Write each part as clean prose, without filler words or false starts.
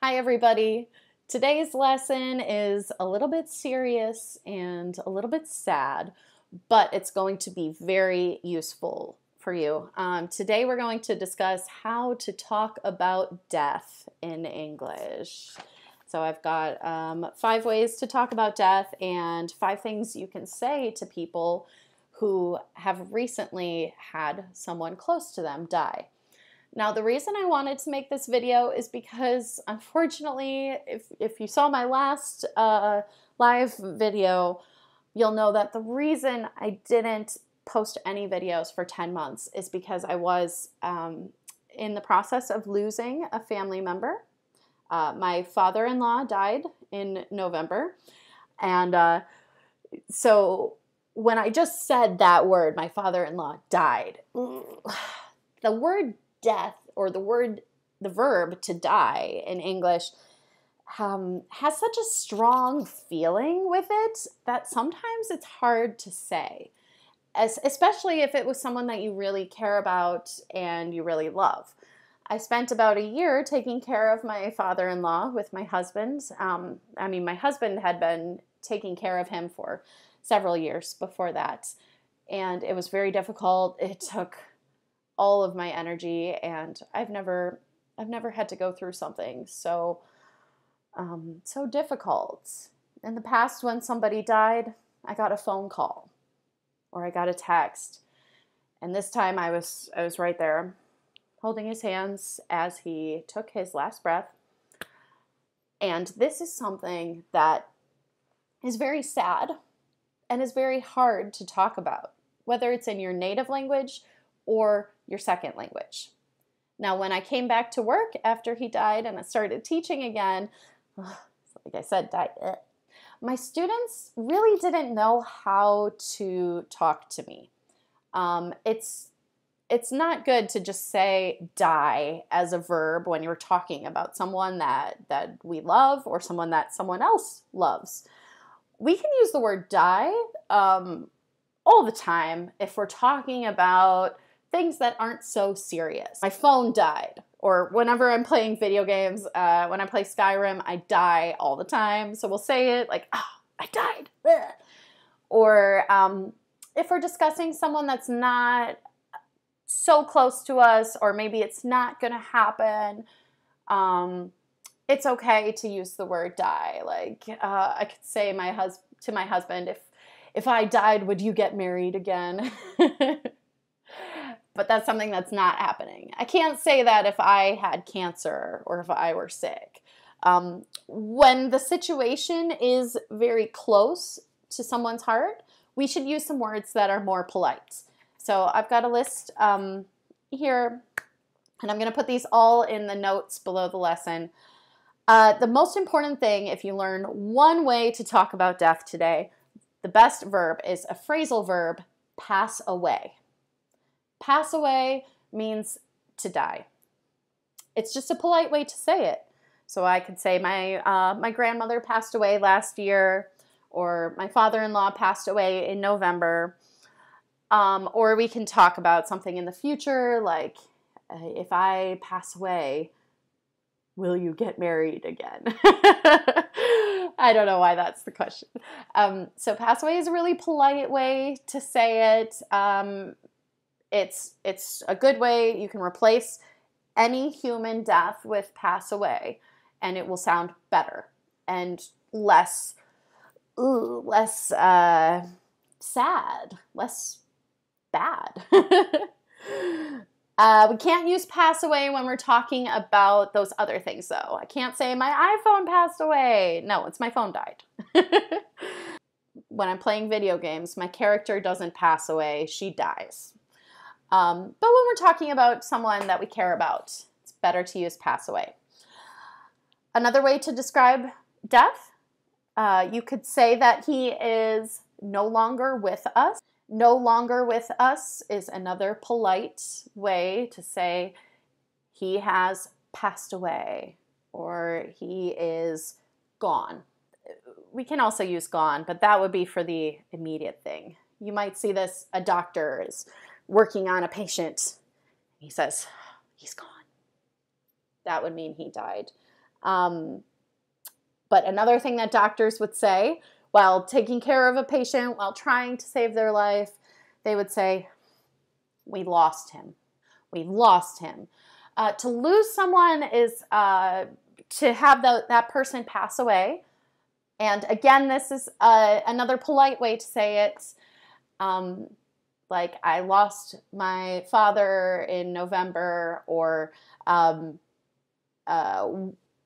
Hi everybody. Today's lesson is a little bit serious and a little bit sad, but it's going to be very useful for you. Today we're going to discuss how to talk about death in English. So I've got 5 ways to talk about death and 5 things you can say to people who have recently had someone close to them die. Now, the reason I wanted to make this video is because, unfortunately, if you saw my last live video, you'll know that the reason I didn't post any videos for 10 months is because I was in the process of losing a family member. My father-in-law died in November, and so when I just said that word, my father-in-law died, the word death, or the verb to die in English, has such a strong feeling with it that sometimes it's hard to say, especially if it was someone that you really care about and you really love. I spent about a year taking care of my father-in-law with my husband. My husband had been taking care of him for several years before that, and it was very difficult. It took all of my energy, and I've never had to go through something so difficult. In the past, when somebody died, I got a phone call or I got a text, and this time I was right there holding his hands as he took his last breath. And this is something that is very sad and is very hard to talk about, whether it's in your native language or your second language. Now, when I came back to work after he died and I started teaching again, like I said, my students really didn't know how to talk to me. It's not good to just say die as a verb when you're talking about someone that we love or someone that someone else loves. We can use the word die all the time if we're talking about things that aren't so serious. My phone died, or whenever I'm playing video games, when I play Skyrim, I die all the time. So we'll say it like, oh, I died. Ugh. Or if we're discussing someone that's not so close to us, or maybe it's not gonna happen, it's okay to use the word die. Like I could say to my husband, if I died, would you get married again? But that's something that's not happening. I can't say that if I had cancer or if I were sick. When the situation is very close to someone's heart, we should use some words that are more polite. So I've got a list here, and I'm going to put these all in the notes below the lesson. The most important thing, if you learn one way to talk about death today, the best verb is a phrasal verb, pass away. Pass away means to die. It's just a polite way to say it. So I could say my grandmother passed away last year, or my father-in-law passed away in November. Or we can talk about something in the future, like if I pass away, will you get married again? I don't know why that's the question. So pass away is a really polite way to say it. It's a good way. You can replace any human death with pass away, and it will sound better and less sad, less bad. We can't use pass away when we're talking about those other things, though. I can't say my iPhone passed away. No, it's my phone died. When I'm playing video games, my character doesn't pass away. She dies. But when we're talking about someone that we care about, it's better to use pass away. Another way to describe death, you could say that he is no longer with us. No longer with us is another polite way to say he has passed away or he is gone. We can also use gone, but that would be for the immediate thing. You might see this, a doctor is working on a patient. He says, he's gone. That would mean he died. But another thing that doctors would say while taking care of a patient, while trying to save their life, they would say, we lost him. We lost him. To lose someone is to have that person pass away. And again, this is another polite way to say it. Like, I lost my father in November, or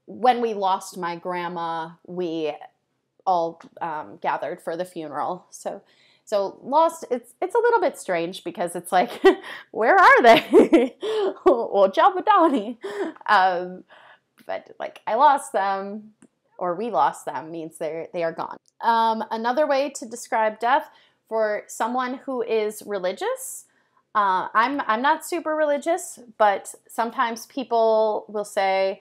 when we lost my grandma, we all gathered for the funeral. So lost, it's a little bit strange because it's like, where are they? Well, Jalbadani. But like, I lost them, or we lost them, means they are gone. Another way to describe death for someone who is religious. I'm not super religious, but sometimes people will say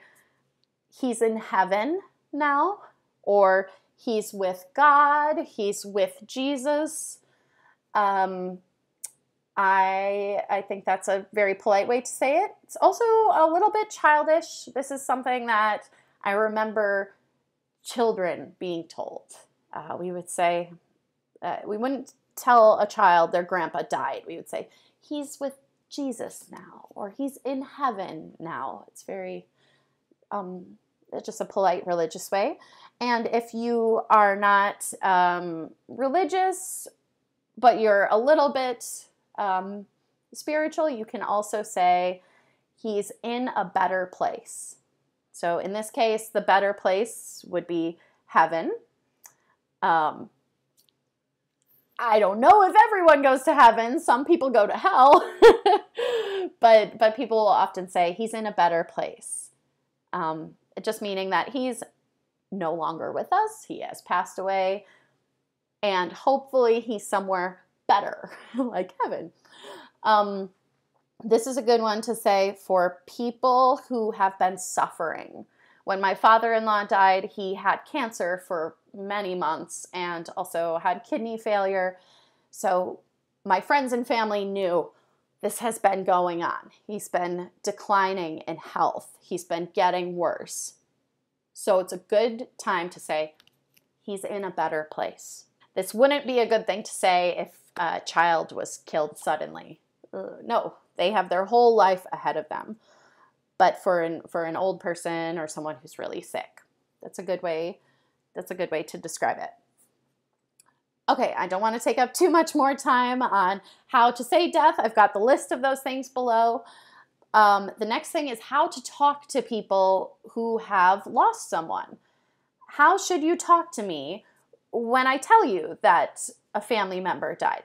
he's in heaven now, or he's with God, he's with Jesus. I think that's a very polite way to say it. It's also a little bit childish. This is something that I remember children being told. We would say, we wouldn't tell a child their grandpa died. We would say, he's with Jesus now, or he's in heaven now. It's very, just a polite religious way. And if you are not religious, but you're a little bit spiritual, you can also say he's in a better place. So in this case, the better place would be heaven. I don't know if everyone goes to heaven. Some people go to hell. but people will often say he's in a better place. Just meaning that he's no longer with us. He has passed away. And hopefully he's somewhere better, like heaven. This is a good one to say for people who have been suffering. When my father-in-law died, he had cancer for many months and also had kidney failure. So my friends and family knew this has been going on. He's been declining in health. He's been getting worse. So it's a good time to say he's in a better place. This wouldn't be a good thing to say if a child was killed suddenly. No, they have their whole life ahead of them. But for an old person or someone who's really sick, that's a good way to describe it. Okay, I don't want to take up too much more time on how to say death. I've got the list of those things below. The next thing is how to talk to people who have lost someone. How should you talk to me when I tell you that a family member died?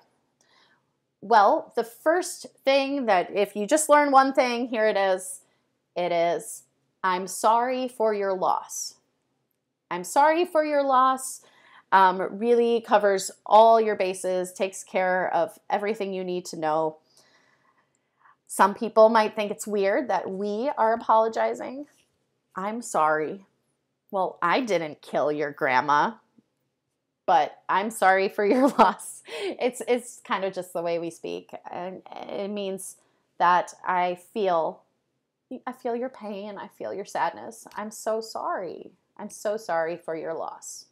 Well, the first thing that, if you just learn one thing, here it is, I'm sorry for your loss. I'm sorry for your loss. Really covers all your bases, takes care of everything you need to know. Some people might think it's weird that we are apologizing. I'm sorry. Well, I didn't kill your grandma, but I'm sorry for your loss. It's kind of just the way we speak. And it means that I feel your pain. I feel your sadness. I'm so sorry. I'm so sorry for your loss.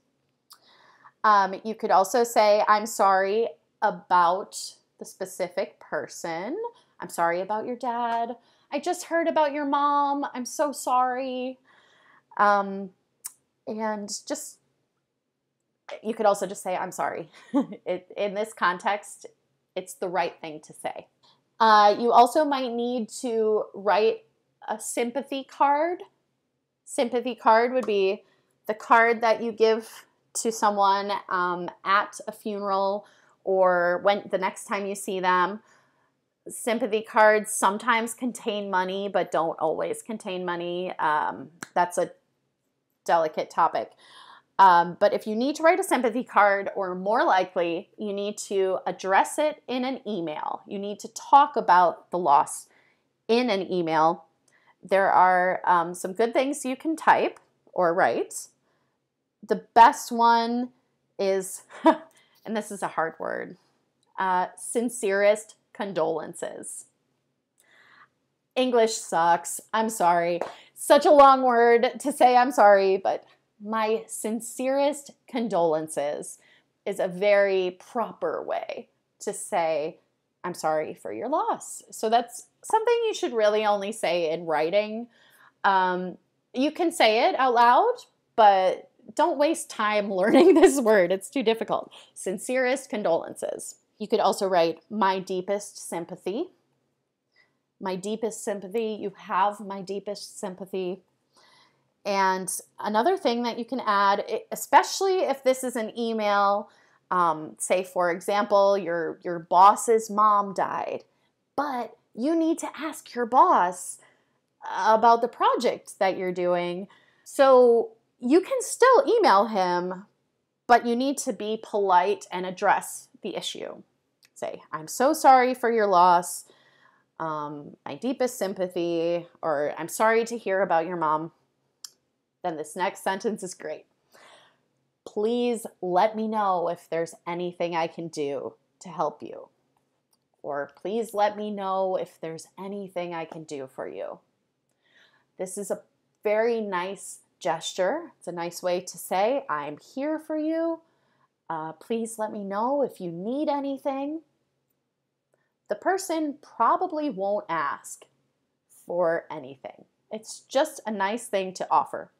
You could also say, I'm sorry about the specific person. I'm sorry about your dad. I just heard about your mom. I'm so sorry. And just, you could also just say, I'm sorry. In this context, it's the right thing to say. You also might need to write a sympathy card. Sympathy card would be the card that you give to someone at a funeral or when the next time you see them. Sympathy cards sometimes contain money, but don't always contain money. That's a delicate topic. But if you need to write a sympathy card, or more likely, you need to address it in an email. You need to talk about the loss in an email. There are some good things you can type or write. The best one is, and this is a hard word, sincerest condolences. English sucks. I'm sorry. such a long word to say I'm sorry, but my sincerest condolences is a very proper way to say I'm sorry for your loss. So that's something you should really only say in writing. You can say it out loud, but don't waste time learning this word. It's too difficult. Sincerest condolences. You could also write my deepest sympathy. My deepest sympathy. You have my deepest sympathy. And another thing that you can add, especially if this is an email, say, for example, your boss's mom died, but you need to ask your boss about the project that you're doing. So you can still email him, but you need to be polite and address the issue. Say, I'm so sorry for your loss. My deepest sympathy, or I'm sorry to hear about your mom. Then this next sentence is great. Please let me know if there's anything I can do to help you. Or please let me know if there's anything I can do for you. This is a very nice gesture. It's a nice way to say, I'm here for you. Please let me know if you need anything. The person probably won't ask for anything. It's just a nice thing to offer.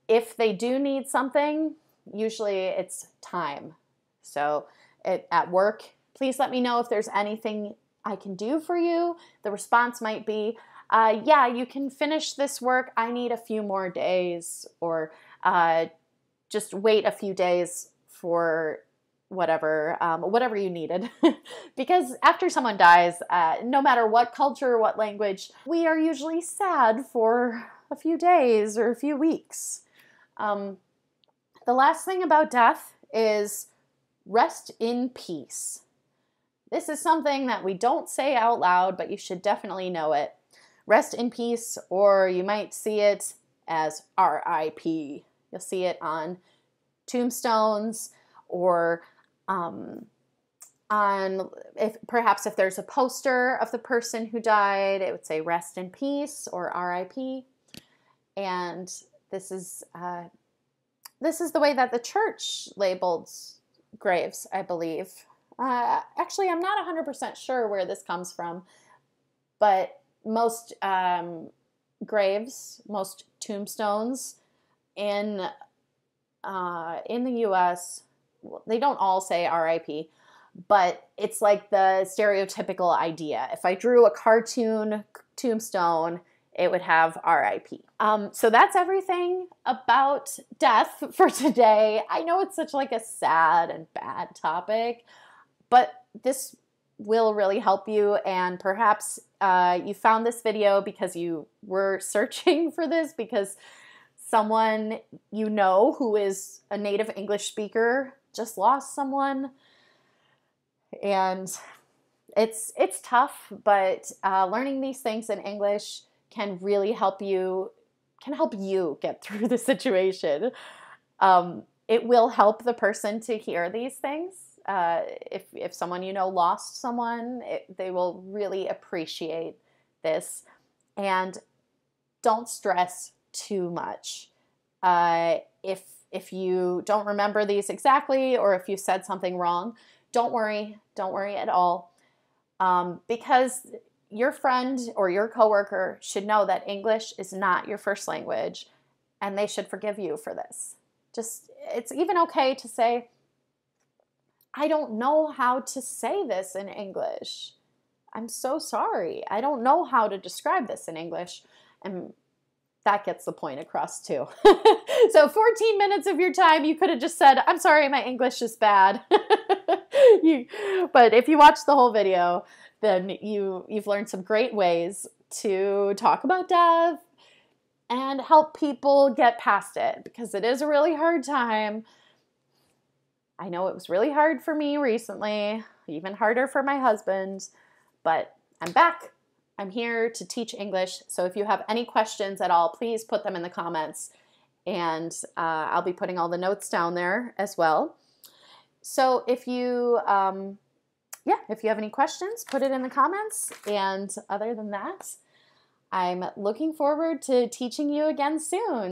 If they do need something, usually it's time. So at work, please let me know if there's anything I can do for you. The response might be, yeah, you can finish this work. I need a few more days, or just wait a few days for whatever you needed. Because after someone dies, no matter what culture, what language, we are usually sad for a few days or a few weeks. The last thing about death is rest in peace. This is something that we don't say out loud, but you should definitely know it. Rest in peace, or you might see it as R.I.P. You'll see it on tombstones, or if there's a poster of the person who died, it would say rest in peace or R.I.P. And this is the way that the church labeled graves, I believe. Actually, I'm not 100% sure where this comes from, but most graves, most tombstones in the U.S., they don't all say R.I.P., but it's like the stereotypical idea. If I drew a cartoon tombstone, it would have R.I.P. So that's everything about death for today. I know it's such like a sad and bad topic, but this will really help you, and perhaps you found this video because you were searching for this because someone you know who is a native English speaker just lost someone. And it's tough, but learning these things in English can really help you get through the situation. It will help the person to hear these things. If someone you know lost someone, they will really appreciate this. And don't stress too much. If you don't remember these exactly, or if you said something wrong, don't worry at all. Because your friend or your coworker should know that English is not your first language, and they should forgive you for this. It's even okay to say, I don't know how to say this in English. I'm so sorry. I don't know how to describe this in English. And that gets the point across too. So 14 minutes of your time, you could have just said, I'm sorry, my English is bad. But if you watch the whole video, then you've learned some great ways to talk about death and help people get past it, because it is a really hard time. I know it was really hard for me recently, even harder for my husband, but I'm back. I'm here to teach English. So if you have any questions at all, please put them in the comments, and I'll be putting all the notes down there as well. So if you have any questions, put it in the comments. And other than that, I'm looking forward to teaching you again soon.